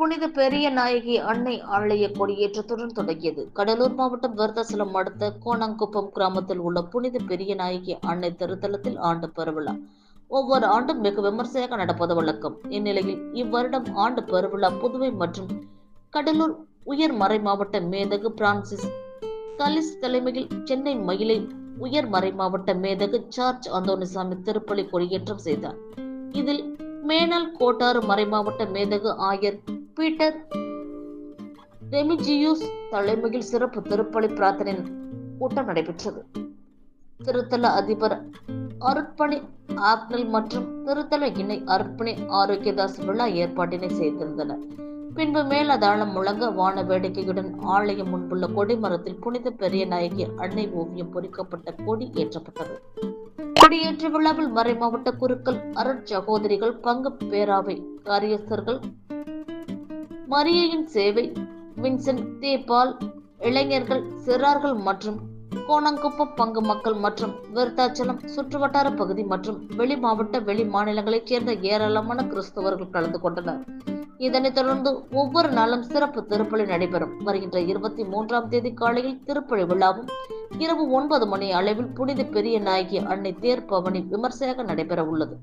புனித பெரிய நாயகி அன்னை ஆலய கொடியேற்றத்துடன் தொடங்கியது. கடலூர் மாவட்டம் விருத்தாசலம் அடுத்த கோணாங்குப்பம் கிராமத்தில் உள்ள புனித பெரிய நாயகி அன்னை திருத்தலத்தில் ஆண்டு பெருவிழா ஒவ்வொரு ஆண்டும் வெகு விமர்சையாக நடப்பது வழக்கம். இந்நிலையில் இவ்வருடம் ஆண்டு பெருவிழா புதுவை மற்றும் கடலூர் உயர் மறை மாவட்ட மேதகு பிரான்சிஸ் கலிஸ் தலைமையில் சென்னை மயிலை உயர் மறை மாவட்ட மேதகு சார்ஜ் அந்தோனிசாமி திருப்பலி கொடியேற்றம் செய்தார். இதில் மேனாள் கோட்டாறு மறைமாவட்ட மேதகு ஆயர் பீட்டர் ரெமிஜியூஸ் தலைமையில் சிறப்பு திருப்பலி பிரார்த்தனை கூட்டம் நடைபெற்றது. திருத்தல அதிபர் அருட்பணி ஆக்னல் மற்றும் திருத்தல இணை அருட்பணி ஆரோக்கியதாஸ் விழா ஏற்பாட்டினை செய்திருந்தனர். பின்பு மேலதாளம் முழங்க வான வேடிக்கையுடன் ஆலயம் முன்புள்ள கொடிமரத்தில் புனித பெரிய நாயகி அன்னை ஓவியம் பொறிக்கப்பட்ட கொடி ஏற்றப்பட்டது. கொடியேற்ற விழாவில் மறைமாவட்ட குருக்கள் அருட்சகோதரிகள் பங்கு பேராவை காரியஸ்தர்கள் மரியையின் சேவை வின்சென்ட் தேபால் இளைஞர்கள் சிறார்கள் மற்றும் கோணங்குப்பம் பங்கு மக்கள் மற்றும் விருத்தாச்சலம் சுற்றுவட்டார பகுதி மற்றும் வெளி மாவட்ட வெளி மாநிலங்களைச் சேர்ந்த ஏராளமான கிறிஸ்தவர்கள் கலந்து கொண்டனர். இதனைத் தொடர்ந்து ஒவ்வொரு நாளும் சிறப்பு திருப்பலி நடைபெறும். வருகின்ற 23ஆம் தேதி காலையில் திருப்பலி விழாவும் இரவு 9 மணி அளவில் புனித பெரிய நாயகி அன்னை தேர் பவனி விமர்சையாக நடைபெற உள்ளது.